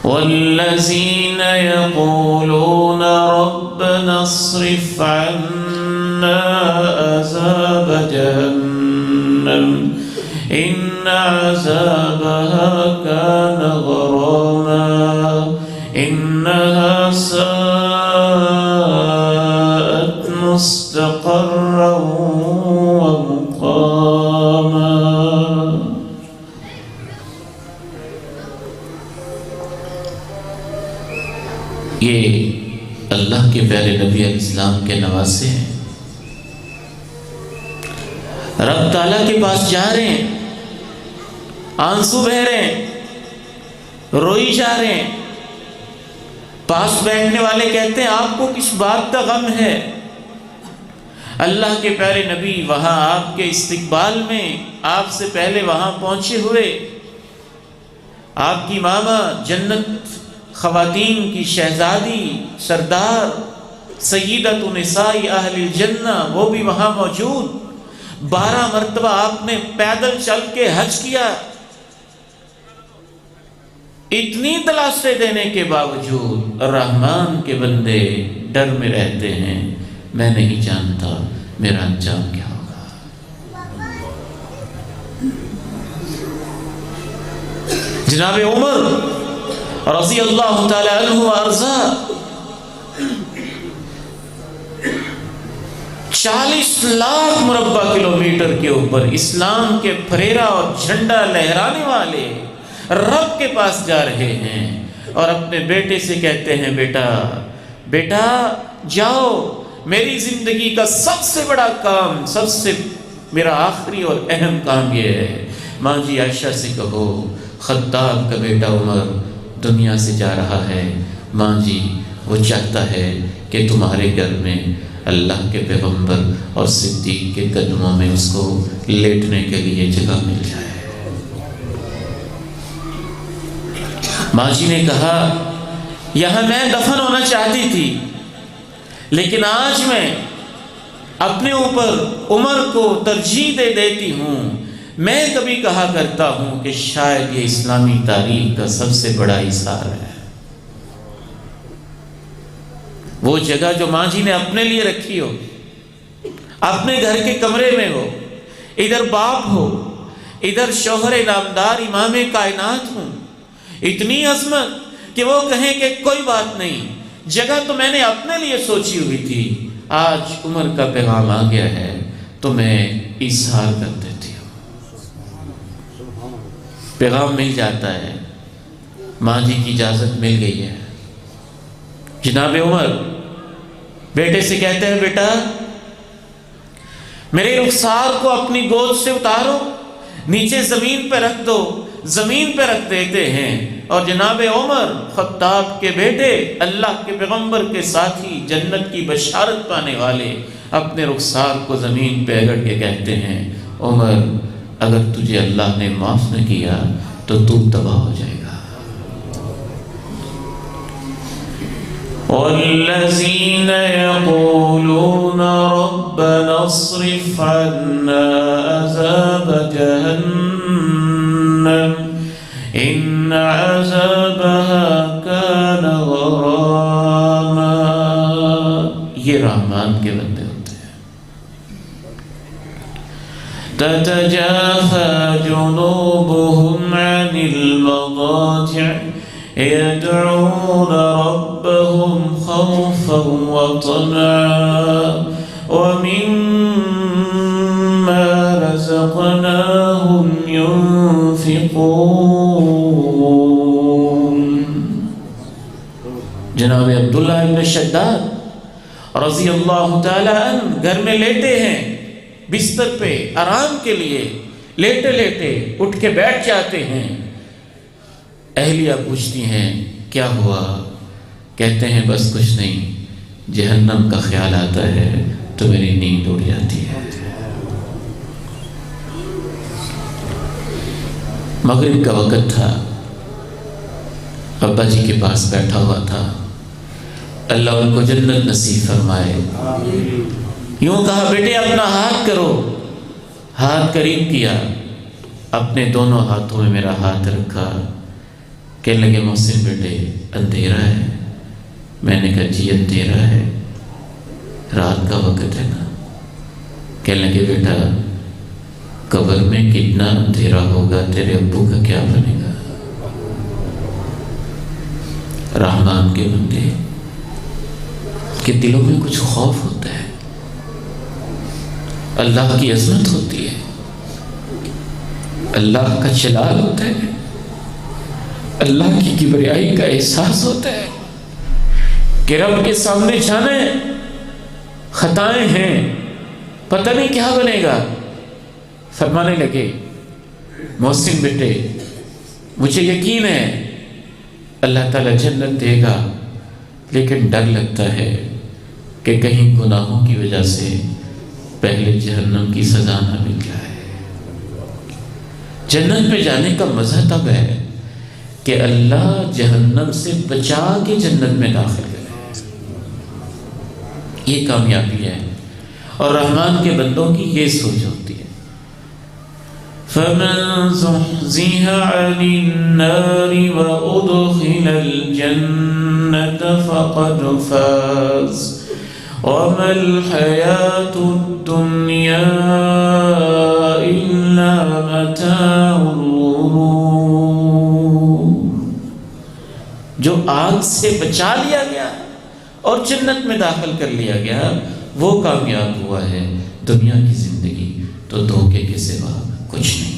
والذین یقولون ربنا اصرف عنا عذاب جہنم ان عذابها كان غراما انها ساءت مستقرا ومقاما۔ یہ اللہ کے پیارے نبی علیہ السلام کے نواسے ہیں، رب تعالیٰ کے پاس جا رہے ہیں، آنسو بہہ رہے ہیں، روئی جا رہے ہیں۔ پاس بیٹھنے والے کہتے ہیں آپ کو کس بات کا غم ہے؟ اللہ کے پیارے نبی وہاں آپ کے استقبال میں آپ سے پہلے وہاں پہنچے ہوئے، آپ کی ماما جنت خواتین کی شہزادی سردار سیدۃ نساء اہل الجنہ وہ بھی وہاں موجود۔ 12 مرتبہ آپ نے پیدل چل کے حج کیا، اتنی دلاسے دینے کے باوجود الرحمن کے بندے ڈر میں رہتے ہیں، میں نہیں جانتا میرا انجام کیا ہوگا۔ جناب عمر رضی اللہ تعالی عنہ وارضا 40 لاکھ مربع کلومیٹر کے اوپر اسلام کے پھریرا اور جھنڈا لہرانے والے رب کے پاس جا رہے ہیں اور اپنے بیٹے سے کہتے ہیں بیٹا جاؤ، میری زندگی کا سب سے بڑا کام، سب سے میرا آخری اور اہم کام یہ ہے، ماں جی عائشہ سے کہو خطاب کا بیٹا عمر دنیا سے جا رہا ہے، ماں جی وہ چاہتا ہے کہ تمہارے گھر میں اللہ کے پیغمبر اور صدیق کے قدموں میں اس کو لیٹنے کے لیے جگہ مل جائے۔ ماں جی نے کہا یہاں میں دفن ہونا چاہتی تھی، لیکن آج میں اپنے اوپر عمر کو ترجیح دے دیتی ہوں۔ میں کبھی کہا کرتا ہوں کہ شاید یہ اسلامی تاریخ کا سب سے بڑا اظہار ہے، وہ جگہ جو ماں جی نے اپنے لیے رکھی ہو، اپنے گھر کے کمرے میں ہو، ادھر باپ ہو، ادھر شوہر نامدار امام کائنات ہوں، اتنی عظمت کہ وہ کہیں کہ کوئی بات نہیں، جگہ تو میں نے اپنے لیے سوچی ہوئی تھی، آج عمر کا پیغام آ گیا ہے تو میں اظہار کر دیتی ہوں۔ پیغام مل جاتا ہے، ماں جی کی اجازت مل گئی ہے۔ جناب عمر بیٹے سے کہتے ہیں بیٹا میرے رخسار کو اپنی گود سے اتارو، نیچے زمین پہ رکھ دو، زمین پہ رکھ دیتے ہیں، اور جناب عمر خطاب کے بیٹے اللہ کے پیغمبر کے ساتھی جنت کی بشارت پانے والے اپنے رخسار کو زمین پہ رگڑ کے کہتے ہیں عمر اگر تجھے اللہ نے معاف نہ کیا تو تو تباہ ہو جائے گا۔ والذین یقولون ربنا اصرف عنا عذاب جہنم ان عذابها كان غراما، یہ رحمان کے بندے ہوتے ہیں۔ تتجافى جنوبهم عن المضاجع يدعون ربهم خوفا وطمعا ومما رزقناهم ينفقون۔ جناب عبداللہ ابن شداد رضی اللہ تعالیٰ عنہ گھر میں لیٹے ہیں، بستر پہ آرام کے لیے لیٹے لیٹے اٹھ کے بیٹھ جاتے ہیں۔ اہلیہ پوچھتی ہیں کیا ہوا؟ کہتے ہیں بس کچھ نہیں، جہنم کا خیال آتا ہے تو میری نیند اڑ جاتی ہے۔ مغرب کا وقت تھا، ابا جی کے پاس بیٹھا ہوا تھا، اللہ ان کو جنت نصیب فرمائے۔ یوں کہا بیٹے اپنا ہاتھ کرو، ہاتھ قریب کیا، اپنے دونوں ہاتھوں میں میرا ہاتھ رکھا، کہنے لگے محسن بیٹے اندھیرا ہے. میں نے کہا جی اندھیرا ہے، رات کا وقت ہے نا. کہنے لگے بیٹا قبر میں کتنا اندھیرا ہوگا، تیرے ابو کا کیا بنے گا؟ رحمان کے بندے کے دلوں میں کچھ خوف ہوتا ہے، اللہ کی عظمت ہوتی ہے، اللہ کا جلال ہوتا ہے، اللہ کی کبریائی کا احساس ہوتا ہے کہ رب کے سامنے جانا ہے، خطائیں ہیں، پتہ نہیں کیا بنے گا. فرمانے لگے محسن بیٹے مجھے یقین ہے اللہ تعالیٰ جنت دے گا، لیکن ڈر لگتا ہے کہ کہیں گناہوں کی وجہ سے پہلے جہنم کی سزا نہ مل جائے. جنت میں جانے کا مزہ تب ہے کہ اللہ جہنم سے بچا کے جنت میں داخل کرے، یہ کامیابی ہے. اور رحمان کے بندوں کی یہ سوچ ہوتی ہے فَمَن زُحْزِحَ عَنِ النَّارِ وَأُدْخِلَ الْجَنَّةَ فَقَدْ فَازَ وَمَا الْحَيَاةُ الدُّنْيَا إِلَّا مَتَاعُ الْغُرُورِ. جو آگ سے بچا لیا گیا اور جنت میں داخل کر لیا گیا وہ کامیاب ہوا ہے. دنیا کی زندگی تو دھوکے کے سوا کچھ نہیں.